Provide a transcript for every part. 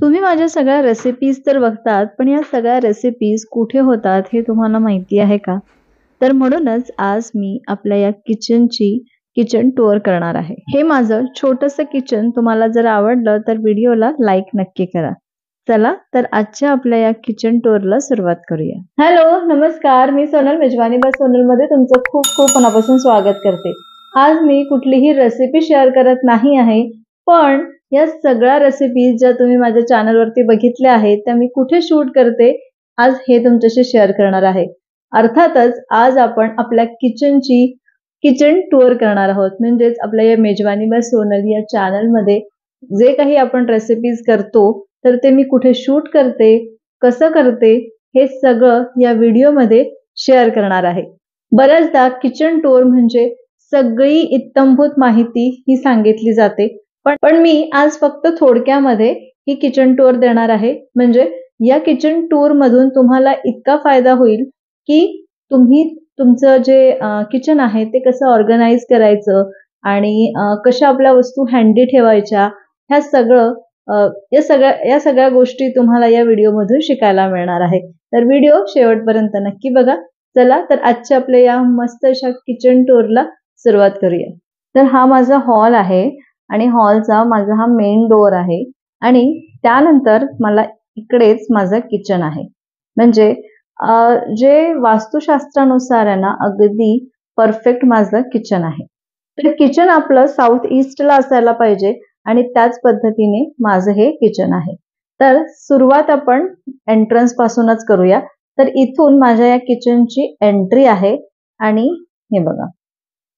तुम्ही माझ्या सगळ्या रेसिपीज तर बघतात, पण या सगळ्या रेसिपीज कुठे होतात हे तुम्हाला माहिती आहे का? तर म्हणूनच आज मी आपल्या या किचन टूर करणार आहे. हे माझं छोटंसं किचन तुम्हाला जर आवडलं तर व्हिडिओला लाईक नक्की करा. चला तर आजच्या आपल्या या किचन टूरला सुरुवात करूया. हॅलो, नमस्कार. मी सोनल मेजवानी बस सोनलमध्ये तुमचं खूप खूप मनापासून स्वागत करते. आज मी कुठलीही रेसिपी शेअर करत नाही आहे, पण या सगळ्या रेसिपीज ज्या तुम्ही माझ्या चॅनलवरती बघितल्या आहेत, त्या मी कुठे शूट करते, आज हे तुमच्याशी शेअर करणार आहे. अर्थातच आज आपण आपल्या किचन टूर करणार आहोत. म्हणजेच आपल्या या मेजवानी बाय सोनल या चॅनलमध्ये जे काही आपण रेसिपीज करतो, तर ते मी कुठे शूट करते, कसं करते, हे सगळं या व्हिडिओमध्ये शेअर करणार आहे. बऱ्याचदा किचन टूर म्हणजे सगळी इत्थंभूत माहिती ही सांगितली जाते, पण मी आज फक्त थोडक्यामध्ये ही किचन टूर देणार आहे. म्हणजे या किचन टूर मधून तुम्हाला इतका फायदा होईल की तुम्ही तुमचं जे किचन आहे ते कसं ऑर्गनाइज करायचं आणि कशा आपल्या वस्तू हँडी ठेवायच्या, ह्या सगळं या सगळ्या गोष्टी तुम्हाला या व्हिडिओमधून शिकायला मिळणार आहे. तर व्हिडिओ शेवटपर्यंत नक्की बघा. चला तर आजच्या आपल्या या मस्त अशा किचन टूरला सुरुवात करूया. तर हा माझा हॉल आहे आणि हॉलचा माझा हा मेन डोअर आहे आणि त्यानंतर मला इकडेच माझं किचन आहे. म्हणजे जे वास्तुशास्त्रानुसार आहे ना, अगदी परफेक्ट माझं किचन आहे. तर किचन आपलं साऊथ ईस्टला असायला पाहिजे आणि त्याच पद्धतीने माझं हे किचन आहे. तर सुरुवात आपण एंट्रन्स पासूनच करूया. तर इथून माझ्या या किचनची एंट्री आहे आणि हे बघा.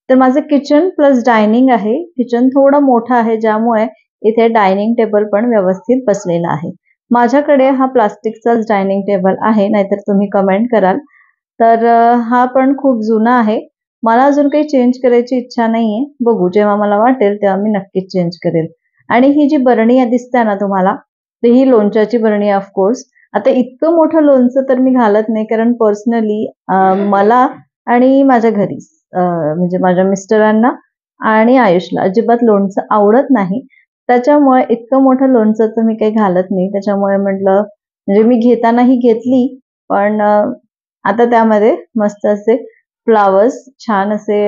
तर माझं किचन प्लस डायनिंग आहे. किचन थोडं मोठं आहे, ज्यामुळे इथे डायनिंग टेबल पण व्यवस्थित बसलेला आहे. माझ्याकडे हा प्लास्टिकचाच डायनिंग टेबल आहे, नाहीतर तुम्ही कमेंट कराल. तर हा पण खूप जुना आहे. मला अजून काही चेंज करायची इच्छा नाहीये. बघू, जेव्हा मला वाटेल तेव्हा मी नक्कीच चेंज करेल. आणि ही जी बरणी दिसते ना तुम्हाला, तर ही लोणच्याची बरणी आहे ऑफकोर्स. आता इतकं मोठं लोणचं तर मी घालत नाही, कारण पर्सनली मला आणि माझ्या घरी म्हणजे माझ्या मिस्टरांना आणि आयुषला अजिबात लोणचं आवडत नाही. त्याच्यामुळे इतकं मोठं लोणचं तर मी काही घालत नाही. त्याच्यामुळे म्हटलं, म्हणजे मी घेतानाही घेतली, पण आता त्यामध्ये मस्त असे फ्लावर्स छान असे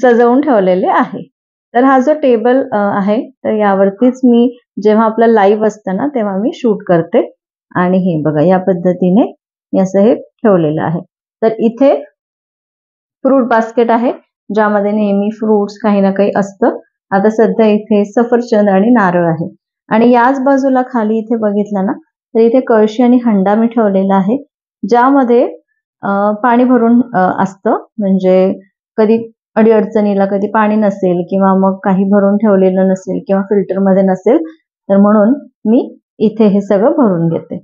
सजवून ठेवलेले आहे. तर हा जो टेबल आहे, तर यावरतीच मी जेव्हा आपलं लाईव्ह असतं ना, तेव्हा मी शूट करते. आणि हे बघा, या पद्धतीने मी असं हे ठेवलेलं आहे. तर इथे फ्रूट बास्केट आहे, ज्यामध्ये नेहमी फ्रुट्स काही ना काही असतं. आता सध्या इथे सफरचंद आणि नारळ आहे. आणि याच बाजूला खाली इथे बघितलं ना, तर इथे कळशी आणि हंडा मी ठेवलेला आहे, ज्यामध्ये पाणी भरून असतं. म्हणजे कधी अडीअडचणीला कधी पाणी नसेल किंवा मग काही भरून ठेवलेलं नसेल किंवा फिल्टरमध्ये नसेल, तर म्हणून मी इथे हे सगळं भरून घेते.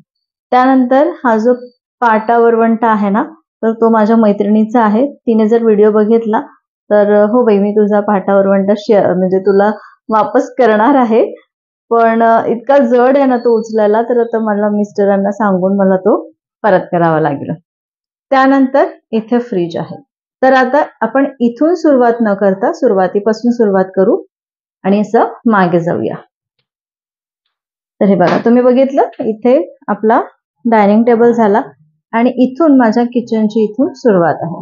त्यानंतर हा जो पाटा वरवंटा आहे ना, तर तो माझ्या मैत्रिणीचा आहे. तिने जर व्हिडिओ बघितला तर हो बाई, मी तुझा पाटा वरवंटा म्हणजे तुला वापस करणार आहे. पण इतका जड आहे ना तो उचलायला, तर आता मला मिस्टरांना सांगून मला तो परत करावा लागला. त्यानंतर इथे फ्रीज आहे. तर आता आपण इथून सुरुवात न करता सुरुवातीपासून सुरुवात करू आणि असं मागे जाऊया. तर हे बघा, तुम्ही बघितलं इथे आपला डायनिंग टेबल झाला आणि इथून माझ्या किचनची इथून सुरुवात आहे.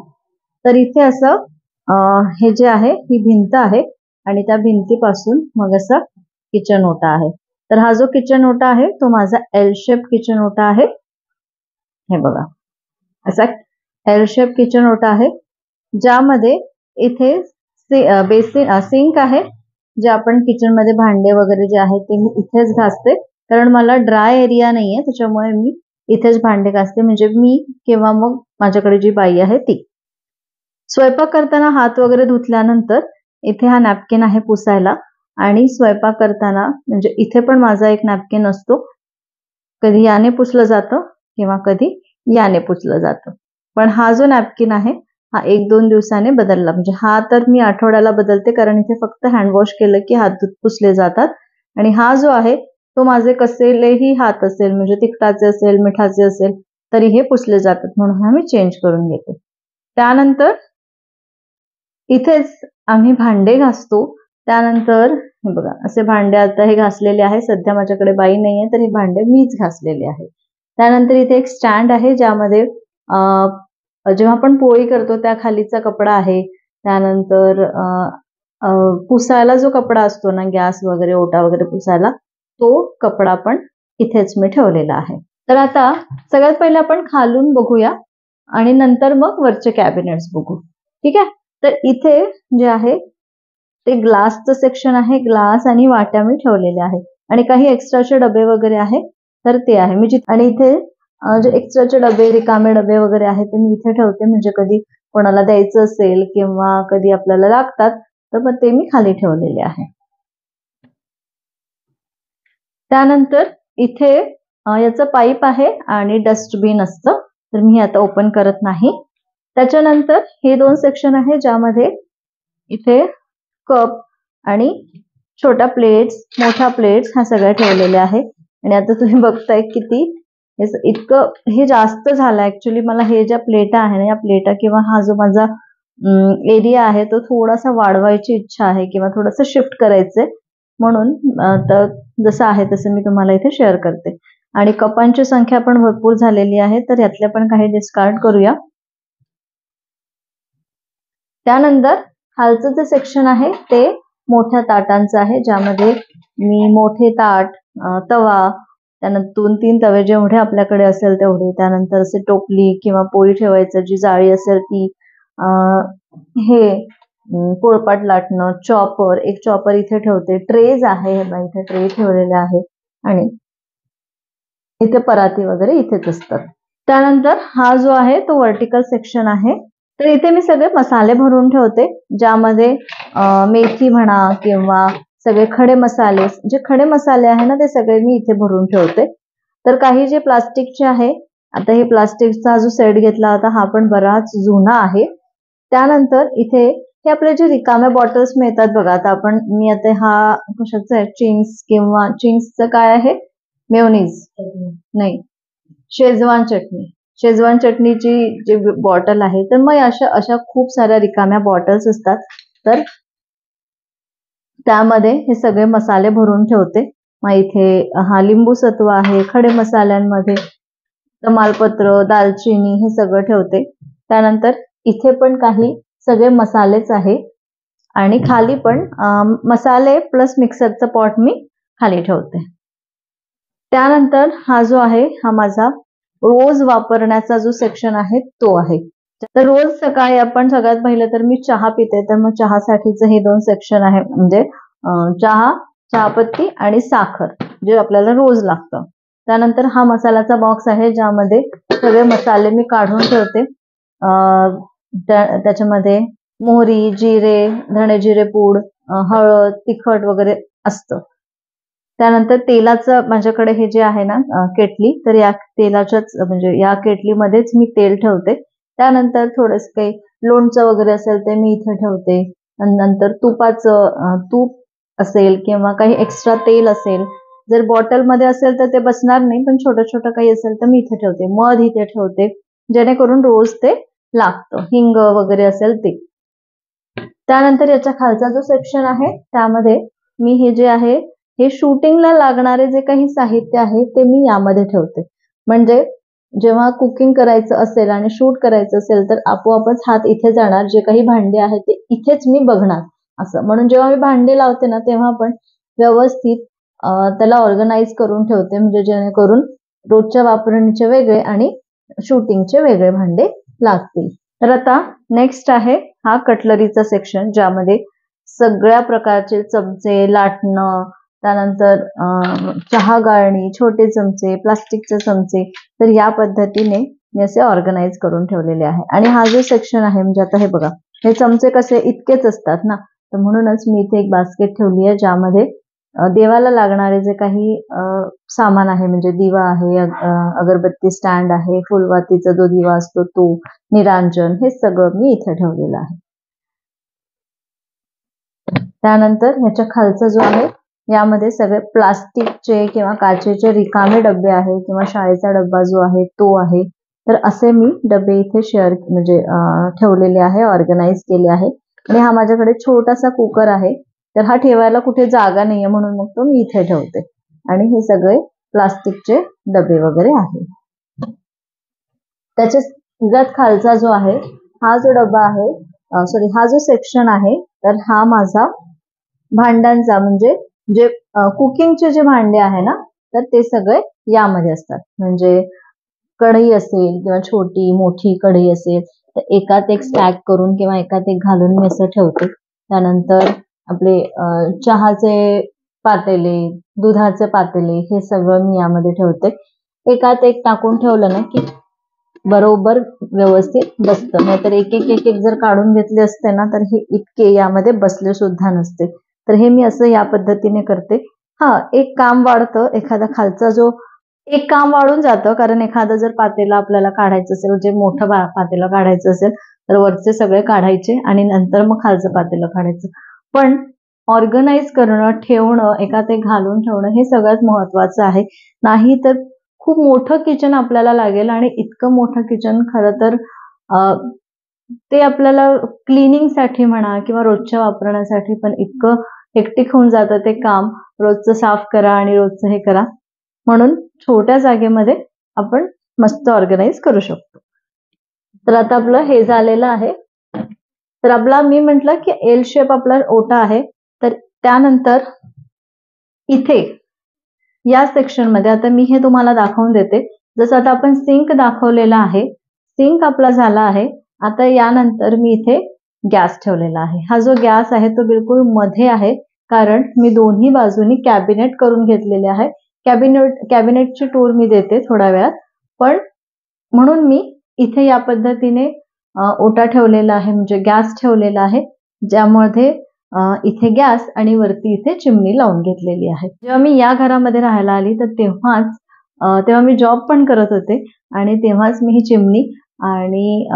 तर इथे असं हे जे आहे, ही भिंत आहे आणि त्या भिंतीपासून मग असं किचन ओटा आहे. तर हा जो किचन ओटा आहे तो माझा एल शेप किचन ओटा आहे. हे बघा, असा एल शेप किचन ओटा आहे, ज्यामध्ये इथे बेसिन सिंक आहे, जे आपण किचन मध्ये भांडे वगैरे जे आहे ते मी इथेच घासते, कारण मला ड्राय एरिया नाहीये, त्याच्यामुळे मी इथेच भांडे घासते. म्हणजे मी किंवा मग माझ्याकडे जी बाई आहे ती. स्वयंपाक करताना हात वगैरे धुतल्यानंतर इथे हा नॅपकिन आहे पुसायला. आणि स्वयंपाक करताना म्हणजे इथे पण माझा एक नॅपकिन असतो. कधी याने पुसलं जातं किंवा कधी याने पुसलं जातं. पण हा जो नॅपकिन आहे, हा 1-2 दिवसाने बदलला. म्हणजे हा तर मी आठवड्याला बदलते, कारण इथे फक्त हँडवॉश केलं की हात पुसले जातात. आणि हा जो आहे तो माझे कसेलेही हात असेल, म्हणजे तिखटाचे असेल, मिठाचे असेल, तरी हे पुसले जातात, म्हणून हा मी चेंज करून घेते. त्यानंतर इथेच आम्ही भांडे घासतो. त्यानंतर हे बघा असे भांडे आता हे घासलेले आहे. सध्या माझ्याकडे बाई नाहीये तर हे भांडे मीच घासलेले आहे. त्यानंतर इथे एक स्टँड आहे ज्यामध्ये जेव्हा आपण पोळी करतो त्या खालीचा कपडा आहे. त्यानंतर पुसायला जो कपडा असतो ना, गॅस वगैरे ओटा वगैरे पुसायला, तो कपडा पण इथेच मी ठेवलेला आहे. तर आता सगळ्यात पहिले आपण खालून बघूया आणि नंतर मग वरचे कॅबिनेट्स बघू. ठीक आहे. तर इथे जे आहे ते ग्लासचं सेक्शन आहे. ग्लास आणि वाट्या मी ठेवलेले आहे आणि काही एक्स्ट्राचे डबे वगैरे आहे तर ते आहे मी आणि इथे जे एक्स्ट्राचे डबे, रिकामे डबे वगैरे आहेत ते मी इथे ठेवते, म्हणजे कधी कोणाला द्यायचं असेल किंवा कधी आपल्याला लागतात तर मग ते मी खाली ठेवलेले आहे. त्यानंतर इथे याचं पाईप आहे आणि डस्टबिन असतं, तर मी आता ओपन करत नाही. त्याच्यानंतर हे 2 सेक्शन आहे ज्यामध्ये इथे कप आणि छोट्या प्लेट्स, मोठ्या प्लेट्स ह्या सगळ्या ठेवलेल्या आहे. आणि आता तुम्ही बघताय किती इतकं हे जास्त झालं. ऍक्च्युली मला हे ज्या प्लेटा आहे ना, या प्लेटा किंवा हा जो माझा एरिया आहे तो थोडासा वाढवायची इच्छा आहे किंवा थोडंसं शिफ्ट करायचंय, म्हणून तर जसं आहे तसं मी तुम्हाला इथे शेअर करते. आणि कपांची संख्या पण भरपूर झालेली आहे तर यातल्या पण काही डिस्कार्ड करूया. त्यानंतर खालचं जे सेक्शन आहे ते मोठ्या ताटांचं आहे, ज्यामध्ये मी मोठे ताट, तवा, त्यानंतर 2-3 तवे जेवढे आपल्याकडे असेल तेवढे, त्यानंतर असे टोपली किंवा पोळी ठेवायचं जी जाळी असेल ती, हे पोळपाट लाटणं, चॉपर, एक चॉपर इथे ठेवते. ट्रेज आहे, इथे ट्रे ठेवलेले आहे आणि इथे पराती वगैरे इथेच असतात. त्यानंतर हा जो आहे तो व्हर्टिकल सेक्शन आहे. तर इथे मी सगळे मसाले भरून ठेवते, ज्यामध्ये मेथी म्हणा किंवा सगळे खडे मसाले, जे खडे मसाले आहे ना ते सगळे मी इथे भरून ठेवते. तर काही जे प्लास्टिकचे आहे, आता हे प्लास्टिकचा जो सेट घेतला होता हा पण बराच जुना आहे. त्यानंतर इथे हे आपले जे रिकामे बॉटल्स मिळतात बघा, आता मी आता हा कशाचं आहे, चिंग्स किंवा चिंग्सचं काय आहे, मेयोनीज नाही, शेजवान चटणी, शेजवान चटणीची जी बॉटल आहे, तर मग अशा खूप साऱ्या रिकाम्या बॉटल्स असतात, तर त्यामध्ये हे सगळे मसाले भरून ठेवते. मग इथे हा लिंबू सत्व आहे, खडे मसाल्यांमध्ये तमालपत्र, दालचिनी हे सगळं ठेवते. त्यानंतर इथे पण काही सगळे मसालेच आहे आणि खाली पण मसाले प्लस मिक्सरचं पॉट मी खाली ठेवते. त्यानंतर हा जो आहे हा माझा रोज वापरण्याचा जो सेक्शन आहे तो आहे. तर रोज सकाळी आपण सगळ्यात पहिलं तर मी चहा पिते, तर मग चहासाठीचं हे 2 सेक्शन आहे, म्हणजे चहा, चहापत्ती आणि साखर जे आपल्याला रोज लागतं. त्यानंतर हा मसाल्याचा बॉक्स आहे ज्यामध्ये सगळे मसाले मी काढून ठेवते. त्याच्यामध्ये मोहरी, जिरे, धणे जिरे पूड, हळद, तिखट वगैरे असतं. त्यानंतर तेलाचं माझ्याकडे हे जे आहे ना केटली, तर या तेलाच्याच म्हणजे या केटलीमध्येच मी तेल ठेवते. त्यानंतर थोडंसं काही लोणचं वगैरे असेल ते मी इथे ठेवते. नंतर तूप असेल किंवा काही एक्स्ट्रा तेल असेल, जर बॉटलमध्ये असेल तर ते बसणार नाही, पण छोटं छोटं काही असेल तर मी इथे ठेवते. मध इथे ठेवते, जेणेकरून रोज ते लागतं. हिंग वगैरे असेल ते. त्यानंतर याच्या खालचा जो सेक्शन आहे त्यामध्ये मी हे जे आहे हे शूटिंगला लागणारे जे काही साहित्य आहे ते मी यामध्ये ठेवते, म्हणजे जेव्हा कुकिंग करायचं असेल आणि शूट करायचं असेल तर आपोआपच हात इथे जाणार, जे काही भांडे आहेत ते इथेच मी बघणार असं. म्हणून जेव्हा मी भांडे लावते ना तेव्हा आपण व्यवस्थित त्याला ऑर्गनाइज करून ठेवते, म्हणजे जेणेकरून रोजच्या वापरणीचे वेगळे आणि शूटिंगचे वेगळे भांडे लागतील. तर आता नेक्स्ट आहे हा कटलरीचा सेक्शन, ज्यामध्ये सगळ्या प्रकारचे चमचे, लाटणं, त्यानंतर चहा गाळणी, छोटे चमचे, प्लास्टिकचे चमचे, तर या पद्धतीने मी असे ऑर्गनाइज करून ठेवलेले आहे. आणि हा जो सेक्शन आहे, म्हणजे आता हे बघा, हे चमचे कसे इतकेच असतात ना, तर म्हणूनच मी इथे एक बास्केट ठेवली आहे ज्यामध्ये देवाला लागणारे जे काही सामान आहे, म्हणजे दिवा आहे, अगरबत्ती स्टँड आहे, फुलवातीचा जो दिवा असतो तो, निरांजन, हे सगळं मी इथे ठेवलेलं आहे. त्यानंतर ह्याच्या खालचा जो आहे यामध्ये सगळे प्लास्टिकचे किंवा काचेचे रिकामे डबे आहे किंवा शाळेचा डब्बा जो आहे तो आहे, तर असे मी डबे इथे म्हणजे ठेवलेले आहे, ऑर्गनाइज केले आहे. आणि हा माझ्याकडे छोटासा कुकर आहे, तर हा ठेवायला कुठे जागा नाहीये म्हणून मग तो मी इथे ठेवते. आणि हे सगळे प्लास्टिकचे डबे वगैरे आहे. त्याच्या सगळ्यात खालचा जो आहे, हा जो डबा आहे, सॉरी हा जो सेक्शन आहे, तर हा माझा भांड्यांचा म्हणजे जे कुकिंगचे जे भांडे आहे ना, तर ते सगळे यामध्ये असतात. म्हणजे कढई असेल किंवा छोटी मोठी कढई असेल तर एकात एक स्टॅक करून किंवा एकात एक घालून मी असं ठेवते. त्यानंतर आपले चहाचे पातेले, दुधाचे पातेले हे सगळं मी यामध्ये ठेवते. एकात एक टाकून ठेवलं ना की बरोबर व्यवस्थित बसतं. नाहीतर एक एक जर काढून घेतले असते ना तर हे इतके यामध्ये बसले सुद्धा नसते. तर हे मी असं या पद्धतीने करते. हा, एक काम वाढतं, एखादा खालचा जो एक काम वाढून जातं, कारण एखादं जर पातेलं आपल्याला काढायचं असेल, जे मोठं पातेलं काढायचं असेल तर वरचे सगळे काढायचे आणि नंतर मग खालचं पातेलं काढायचं. पण ऑर्गनाइज करणं, ठेवणं, एकात एक घालून ठेवणं हे सगळ्यात महत्वाचं आहे. नाही तर खूप मोठं किचन आपल्याला लागेल आणि इतकं मोठं किचन खरं तर ते आपल्याला क्लिनिंगसाठी म्हणा किंवा रोजच्या वापरण्यासाठी पण इतकं हेक्टिक होऊन जातं ते काम. रोजचं साफ करा आणि रोजचं हे करा. म्हणून छोट्या जागेमध्ये आपण मस्त ऑर्गनाइज करू शकतो. तर आता आपलं हे झालेलं आहे. तर आपला मी म्हटलं की एल शेप आपला ओटा आहे. तर त्यानंतर इथे या सेक्शन मध्ये आता मी हे तुम्हाला दाखवून देते. जसं आता आपण सिंक दाखवलेला आहे, सिंक आपला झाला आहे. आता यानंतर मी इथे गॅस ठेवलेला आहे. हा जो गॅस आहे तो बिलकुल मध्ये आहे, कारण मी दोन्ही बाजूनी कॅबिनेट करून घेतलेले आहे. कॅबिनेटची टूर मी देते थोड्या वेळात. पण म्हणून मी इथे या पद्धतीने ओटा ठेवलेला आहे, म्हणजे गॅस ठेवलेला आहे, ज्यामध्ये इथे गॅस आणि वरती इथे चिमणी लावून घेतलेली आहे. जेव्हा मी या घरामध्ये राहायला आली तर तेव्हा मी जॉब पण करत होते आणि तेव्हाच मी ही चिमणी आणि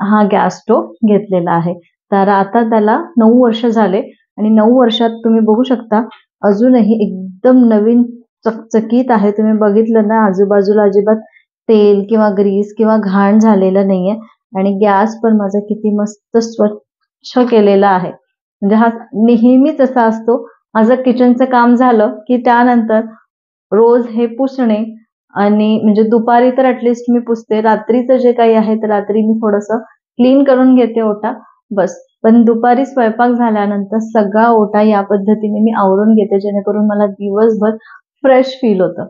हा गॅस स्टोव्ह घेतलेला आहे. तर आता त्याला 9 वर्ष झाले आणि 9 वर्षात तुम्ही बघू शकता अजूनही एकदम नवीन चकचकीत आहे. तुम्ही बघितलं ना, आजूबाजूला अजिबात तेल किंवा ग्रीस किंवा घाण झालेलं नाहीये आणि गॅस पण माझा किती मस्त स्वच्छ केलेला आहे. म्हणजे हा नेहमीच असा असतो. माझं किचनचं काम झालं की त्यानंतर रोज हे पुसणे आणि म्हणजे दुपारी तर ऍटलिस्ट मी पुसते. रात्रीचं जे काही आहे तर रात्री मी थोडंसं क्लीन करून घेते ओटा, बस. पण दुपारी स्वयंपाक झाल्यानंतर सगळा ओटा या पद्धतीने मी आवरून घेते, जेणेकरून मला दिवसभर फ्रेश फील होतं.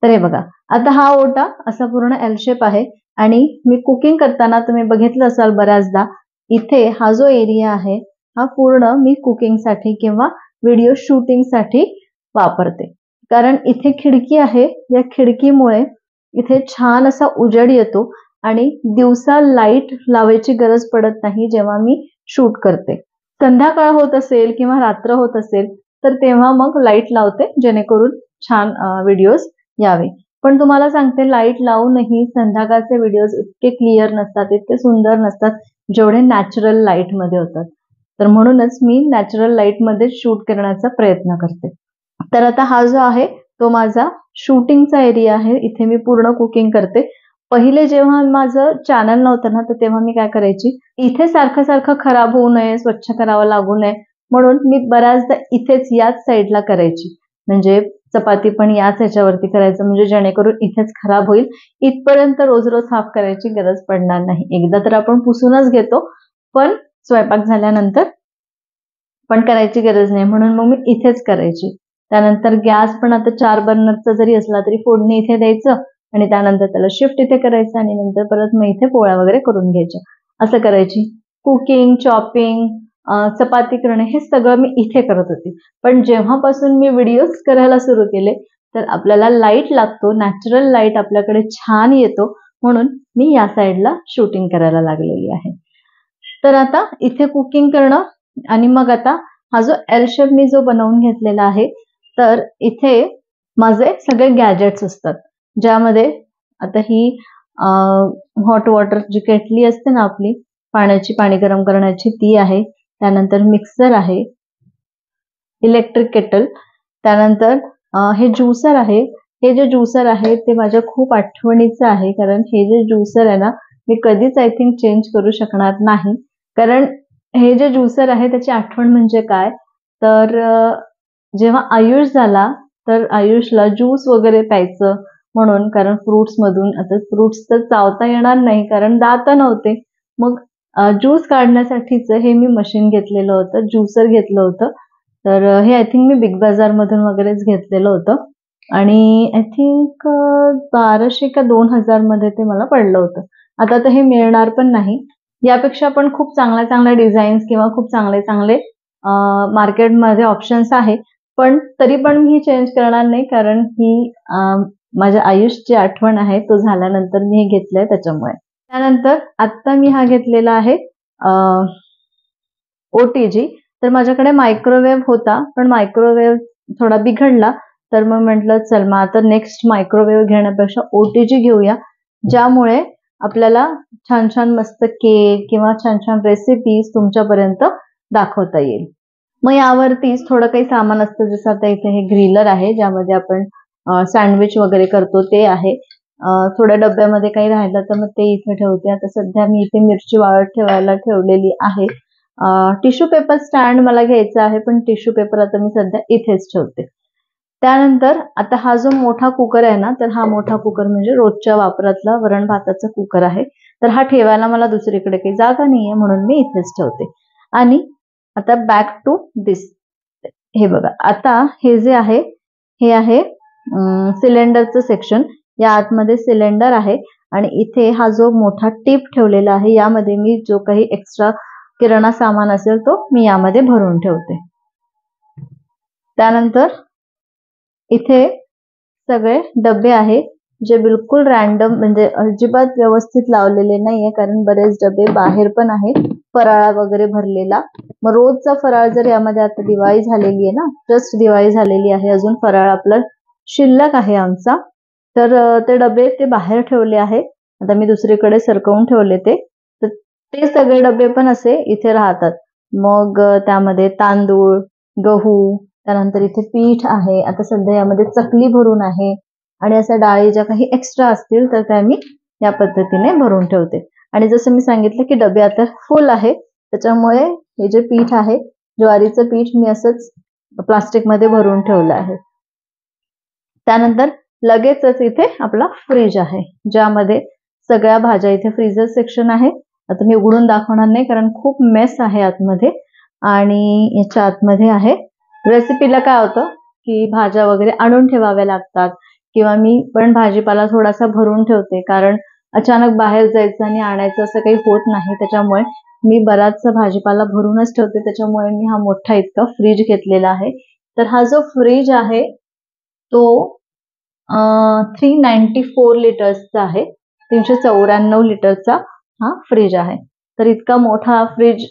तर हे बघा, आता हा ओटा असा पूर्ण एल शेप आहे आणि मी कुकिंग करताना तुम्ही बघितलं असाल बऱ्याचदा, इथे हा जो एरिया आहे हा पूर्ण मी कुकिंगसाठी किंवा व्हिडिओ शूटिंगसाठी वापरते. कारण इथे खिडकी आहे, या खिडकीमुळे इथे छान असा उजेड येतो आणि दिवसा लाईट लावायची गरज पडत नाही जेव्हा मी शूट करते. संध्याकाळ होत असेल किंवा रात्र होत असेल तर तेव्हा मग लाईट लावते, जेणेकरून छान व्हिडिओज यावे. पण तुम्हाला सांगते, लाईट लावूनही संध्याकाळचे व्हिडिओज इतके क्लिअर नसतात, इतके सुंदर नसतात, जेवढे नॅचरल लाईट मध्ये होतात. तर म्हणूनच मी नॅचरल लाईट मध्ये शूट करण्याचा प्रयत्न करते. तर आता हा जो आहे तो माझा शूटिंगचा एरिया आहे. इथे मी पूर्ण कुकिंग करते. पहिले जेव्हा माझं चॅनल नव्हतं ना, तर तेव्हा मी काय करायची, इथे सारखं सारखं खराब होऊ नये, स्वच्छ करावं लागू नये म्हणून मी बऱ्याचदा इथेच याच साईडला करायची. म्हणजे चपाती पण याच ह्याच्यावरती करायचं, म्हणजे जेणेकरून इथेच खराब होईल. इथपर्यंत रोज रोज साफ करायची गरज पडणार नाही. एकदा तर आपण पुसूनच घेतो, पण स्वयंपाक झाल्यानंतर पण करायची गरज नाही, म्हणून मग मी इथेच करायची. त्यानंतर गॅस पण आता 4 बर्नरचा जरी असला तरी फोडणी इथे द्यायचं आणि त्यानंतर त्याला शिफ्ट इथे करायचं आणि नंतर परत मग इथे पोळ्या वगैरे करून घ्यायच्या, असं करायची. कुकिंग, चॉपिंग, चपाती करणे हे सगळं मी इथे करत होती. पण जेव्हापासून मी व्हिडिओज करायला सुरू केले तर आपल्याला लाईट लागतो, नॅचरल लाईट आपल्याकडे छान येतो, म्हणून मी या साईडला शूटिंग करायला लागलेली आहे. तर आता इथे कुकिंग करणं आणि मग आता हा जो एल शेप मी जो बनवून घेतलेला आहे, तर इथे माझे सगळे गॅजेट्स असतात, ज्यामध्ये आता ही हॉट वॉटर जी केटली असते ना आपली पाणी गरम करण्याची, ती आहे. त्यानंतर मिक्सर आहे, इलेक्ट्रिक केटल. त्यानंतर हे ज्युसर आहे. हे जे ज्युसर आहे ते माझ्या खूप आठवणीचं आहे, कारण हे जे ज्युसर आहे ना, मी कधीच आय थिंक चेंज करू शकणार नाही. कारण हे जे ज्युसर आहे त्याची आठवण म्हणजे काय, तर जेव्हा आयुष झाला तर आयुषला ज्यूस वगैरे प्यायचं म्हणून, कारण फ्रुट्स मधून आता फ्रुट्स तर चावता येणार नाही कारण दात नव्हते, मग ज्यूस काढण्यासाठीचं हे मी मशीन घेतलेलं होतं, ज्युसर घेतलं होतं. तर हे आय थिंक मी बिग बाजार मधून वगैरेच घेतलेलं होतं आणि आय थिंक 1200 का 2000 मध्ये ते मला पडलं होतं. आता तर हे मिळणार पण नाही. यापेक्षा पण खूप चांगल्या चांगल्या डिझाईन्स किंवा खूप चांगले चांगले मार्केटमध्ये ऑप्शन्स आहे, पण तरी पण मी चेंज करणार नाही कारण ही माझ्या आयुषची आठवण आहे, तो झाल्यानंतर मी हे घेतलंय त्याच्यामुळे. त्यानंतर आता मी हा घेतलेला आहे ओटीजी. तर माझ्याकडे मायक्रोवेव्ह होता, पण मायक्रोवेव्ह थोडा बिघडला, तर मग म्हटलं चल मग आता नेक्स्ट मायक्रोवेव्ह घेण्यापेक्षा ओटीजी घेऊया, ज्यामुळे आपल्याला छान छान मस्त केक किंवा छान छान रेसिपीज तुमच्यापर्यंत दाखवता येईल. मग यावरतीच थोडं काही सामान असतं, जसं आता इथे हे ग्रिलर आहे ज्यामध्ये आपण सँडविच वगैरे करतो ते आहे. थोड्या डब्यामध्ये काही राहिलं तर मग ते इथे ठेवते. आता सध्या मी इथे मिरची वाळत ठेवायला ठेवलेली आहे. टिश्यू पेपर स्टँड मला घ्यायचा आहे, पण टिश्यू पेपर आता मी सध्या इथेच ठेवते. त्यानंतर आता हा जो मोठा कुकर आहे ना, तर हा मोठा कुकर म्हणजे रोजच्या वापरातला वरण भाताचा कुकर आहे. तर हा ठेवायला मला दुसरीकडे काही जागा नाहीये म्हणून मी इथेच ठेवते. आणि आता बॅक टू दिस. हे बघा, आता हे जे आहे हे आहे सिलेंडरचं सेक्शन. या आतमध्ये सिलेंडर आहे आणि इथे हा जो मोठा टीप ठेवलेला आहे, यामध्ये मी जो काही एक्स्ट्रा किराणा सामान असेल तो मी यामध्ये भरून ठेवते. त्यानंतर इथे सगळे डबे आहे जे बिलकुल रॅन्डम म्हणजे अजिबात व्यवस्थित लावलेले नाहीये, कारण बरेच डबे बाहेर पण आहे फराळा वगैरे भरलेला. मग रोजचा फराळ जर यामध्ये, आता दिवाळी झालेली आहे ना, जस्ट दिवाळी झालेली आहे, अजून फराळ आपला शिल्लक आहे आमचा, तर ते डबे ते बाहेर ठेवले आहे. आता मी दुसरीकडे सरकवून ठेवले ते, तर ते सगळे डबे पण असे इथे राहतात. मग त्यामध्ये तांदूळ, गहू, त्यानंतर इथे पीठ आहे, आता सध्या यामध्ये चकली भरून आहे आणि अशा डाळी ज्या काही एक्स्ट्रा असतील तर त्या मी या पद्धतीने भरून ठेवते. आणि जसं मी सांगितलं की डबे आता फुल आहे, त्याच्यामुळे हे जे पीठ आहे ज्वारीचं पीठ मी असंच प्लास्टिक मध्ये भरून ठेवलं आहे. त्यानंतर लगेचच इथे आपला फ्रीज आहे, ज्यामध्ये सगळ्या भाज्या, इथे फ्रीजर सेक्शन आहे. आता मी उघडून दाखवणार नाही कारण खूप मेस आहे आतमध्ये. आणि याच्या आतमध्ये आहे, रेसिपीला काय होतं की भाज्या वगैरे आणून ठेवाव्या लागतात, किंवा मी पण भाजीपाला थोडासा भरून ठेवते, कारण अचानक बाहेर जायचं आणि आणायचं असं काही होत नाही, त्याच्यामुळे मी बराचसा भाजीपाला भरूनच ठेवते. त्याच्यामुळे मी हा मोठा इतका फ्रीज घेतलेला आहे. तर हा जो फ्रीज आहे तो 394 लिटर्सचा आहे, 394 लिटरचा हा फ्रीज आहे. तर इतका मोठा फ्रीज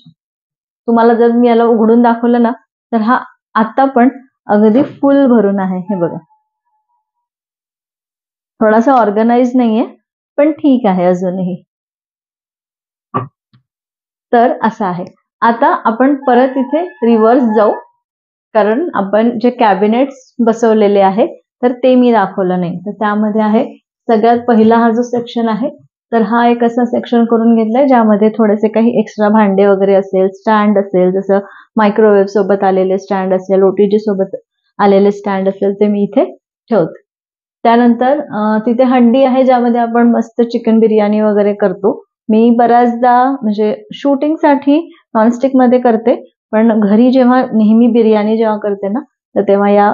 तुम्हाला जर मी याला उघडून दाखवलं ना, तर हा आता पण अगदी फुल भरून आहे. हे बघा, थोडासा ऑर्गनाइज नाहीये पण ठीक आहे अजूनही. तर असं आहे. आता आपण परत इथे रिव्हर्स जाऊ, कारण आपण जे कॅबिनेट्स बसवलेले आहे तर ते मी दाखवलं नाही. तर त्यामध्ये आहे सगळ्यात पहिला हा जो सेक्शन आहे, तर हा एक असा सेक्शन करून घेतलाय ज्यामध्ये थोडेसे काही एक्स्ट्रा भांडे वगैरे असेल, स्टँड असेल, जसं मायक्रोवेव्ह सोबत आलेले स्टँड असेल, ओटीजी सोबत आलेले स्टँड असेल, ते मी इथे ठेवते. त्यानंतर तिथे हंडी आहे ज्यामध्ये आपण मस्त चिकन बिर्याणी वगैरे करतो. मी बऱ्याचदा म्हणजे शूटिंगसाठी नॉनस्टिक मध्ये करते, पण घरी जेव्हा नेहमी बिर्याणी जेव्हा करते ना, तर तेव्हा या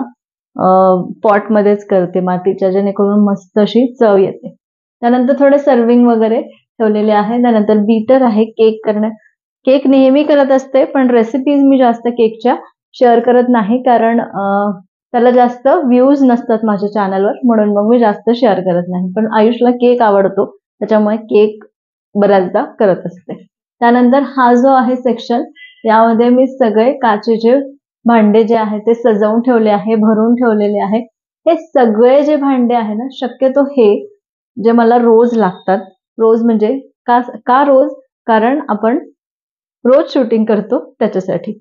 पॉट मध्येच करते मातीच्या, जेणेकरून मस्त अशी चव येते. त्यानंतर थोडे सर्विंग वगैरे ठेवलेले आहे. त्यानंतर बीटर आहे केक करण्या, केक नेहमी करत असते, पण रेसिपीज मी जास्त केकच्या शेअर करत नाही, कारण त्याला जास्त व्ह्यूज नसतात माझ्या चॅनलवर, म्हणून मग मी जास्त शेअर करत नाही. पण आयुषला केक आवडतो, त्याच्यामुळे केक बऱ्याचदा करत असते. त्यानंतर हा जो आहे सेक्शन, यामध्ये मी सगळे काचेचे भांडे जे आहे ते सजवून ठेवले आहे, भरून ठेवलेले आहे. हे सगळे जे भांडे आहे ना, शक्यतो हे जे मला रोज लागतात, रोज म्हणजे का रोज, कारण आपण रोज शूटिंग करतो त्याच्यासाठी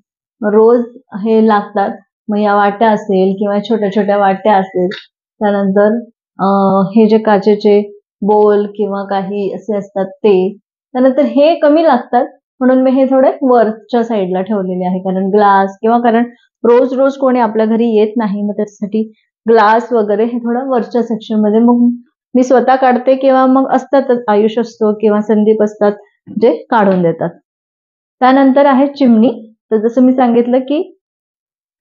रोज हे लागतात. मग या वाट्या असेल किंवा छोट्या छोट्या वाट्या असेल, त्यानंतर हे जे काचेचे बोल किंवा काही असे असतात ते, त्यानंतर हे कमी लागतात म्हणून मी हे थोडे वरच्या साईडला ठेवलेले आहे, कारण ग्लास किंवा कारण रोज रोज कोणी आपल्या घरी येत नाही, मग त्यासाठी ग्लास वगैरे हे थोडं वरच्या सेक्शन मध्ये मग मी स्वतः काढते किंवा मग असतात आयुष असतो किंवा संदीप असतात जे काढून देतात. त्यानंतर आहे चिमणी. तर जसं मी सांगितलं की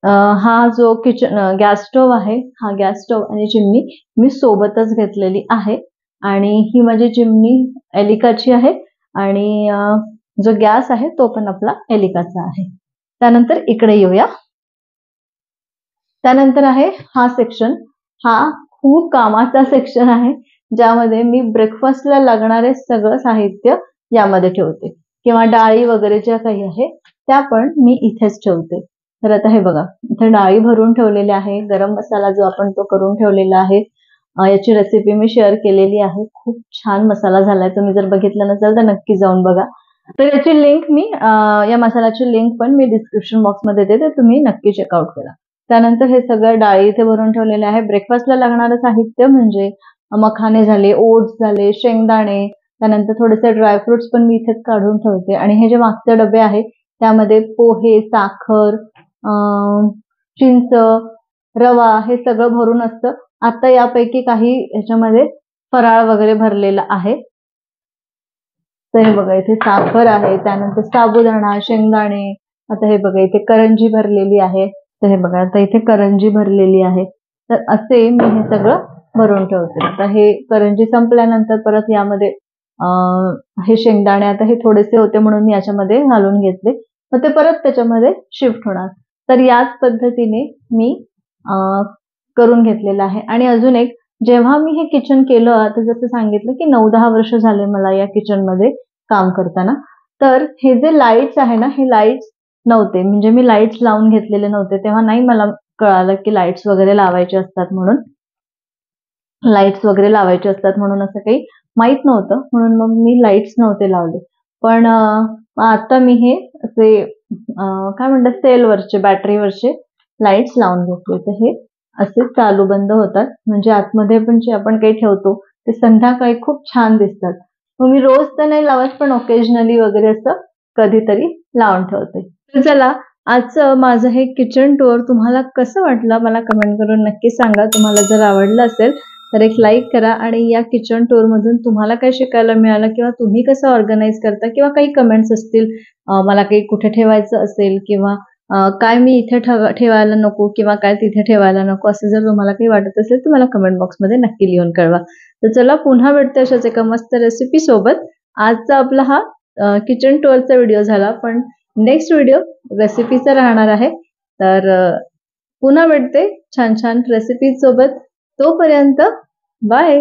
हा जो किचन गॅस स्टोव्ह आहे, हा गॅस स्टोव्ह आणि चिमणी मी सोबतच घेतलेली आहे आणि ही माझी चिमणी एलिकाची आहे आणि जो गॅस आहे तो पण आपला एलिकाचा आहे. त्यानंतर इकडे येऊया. त्यानंतर आहे हा सेक्शन. हा खूप कामाचा सेक्शन आहे, ज्यामध्ये मी ब्रेकफास्टला लागणारे सगळं साहित्य यामध्ये ठेवते किंवा डाळी वगैरे ज्या काही आहे त्या पण मी इथेच ठेवते. तर आता हे बघा, इथे डाळी भरून ठेवलेल्या आहे. गरम मसाला जो आपण तो करून ठेवलेला आहे. याची रेसिपी मी शेअर केलेली आहे. खूप छान मसाला झालाय. तुम्ही जर बघितलं नसेल तर नक्की जाऊन बघा. तर याची लिंक मी या मसाल्याची लिंक पण मी डिस्क्रिप्शन बॉक्समध्ये देते, तुम्ही नक्की चेकआउट करा. त्यानंतर हे सगळं डाळी इथे भरून ठेवलेले आहे. ब्रेकफास्टला लागणारं साहित्य म्हणजे मखाने झाले, ओट्स झाले, शेंगदाणे, त्यानंतर थोडेसे ड्रायफ्रुट्स पण मी इथेच काढून ठेवते आणि हे जे मागचे डबे आहे त्यामध्ये पोहे, साखर, चिंच, रवा हे सगळं भरून असतं. आता यापैकी काही ह्याच्यामध्ये फराळ वगैरे भरलेला आहे. तर हे बघा, इथे साखर आहे, त्यानंतर साबुदाणा, शेंगदाणे, आता हे बघा इथे करंजी भरलेली आहे. तर हे बघा, आता इथे करंजी भरलेली आहे. तर असे मी हे सगळं भरून ठेवते. आता हे करंजी संपल्यानंतर परत यामध्ये हे शेंगदाणे आता हे थोडेसे होते म्हणून मी याच्यामध्ये घालून घेतले, मग ते परत त्याच्यामध्ये शिफ्ट होणार. तर याच पद्धतीने मी करून घेतलेलं आहे. आणि अजून एक, जेव्हा मी हे किचन केलं, आता जसं सांगितलं की 9-10 वर्ष झाले मला या किचन मध्ये काम करताना, तर हे जे लाईट्स आहे ना, हे लाईट्स नव्हते, म्हणजे मी लाईट्स लावून घेतलेले नव्हते. तेव्हा नाही मला कळालं की लाईट्स वगैरे लावायचे असतात म्हणून. लाईट्स वगैरे लावायचे असतात म्हणून असं काही माहित नव्हतं, म्हणून मग मी लाईट्स नव्हते लावले. पण आता मी हे असे काय म्हणतात सेलवरचे, बॅटरीवरचे लाईट्स लावून घेतले. तर हे असे चालू बंद होतात, म्हणजे आतमध्ये पण जे आपण काही ठेवतो ते संध्याकाळी खूप छान दिसतात. मग मी रोज तर नाही लावत, पण ओकेजनली वगैरे असं कधीतरी लावून ठेवते. तर चला, आजचं माझं हे किचन टूर तुम्हाला कसं वाटलं मला कमेंट करून नक्की सांगा. तुम्हाला जर आवडलं असेल तर एक लाईक करा आणि या किचन टूर मधून तुम्हाला काय शिकायला मिळालं किंवा तुम्ही कसं ऑर्गनाईज करता किंवा काही कमेंट्स असतील, मला काही कुठे ठेवायचं असेल किंवा काय मी इथे ठेवायला नको किंवा काय तिथे ठेवायला नको, असं जर तुम्हाला काही वाटत असेल तर मला कमेंट बॉक्समध्ये नक्की लिहून कळवा. तर चला, पुन्हा भेटते अशाच एका मस्त रेसिपी सोबत. आजचा आपला हा किचन टूरचा व्हिडिओ झाला, पण नेक्स्ट व्हिडिओ रेसिपीचा राहणार आहे. तर पुन्हा भेटते छान छान रेसिपी सोबत. तोपर्यंत बाय.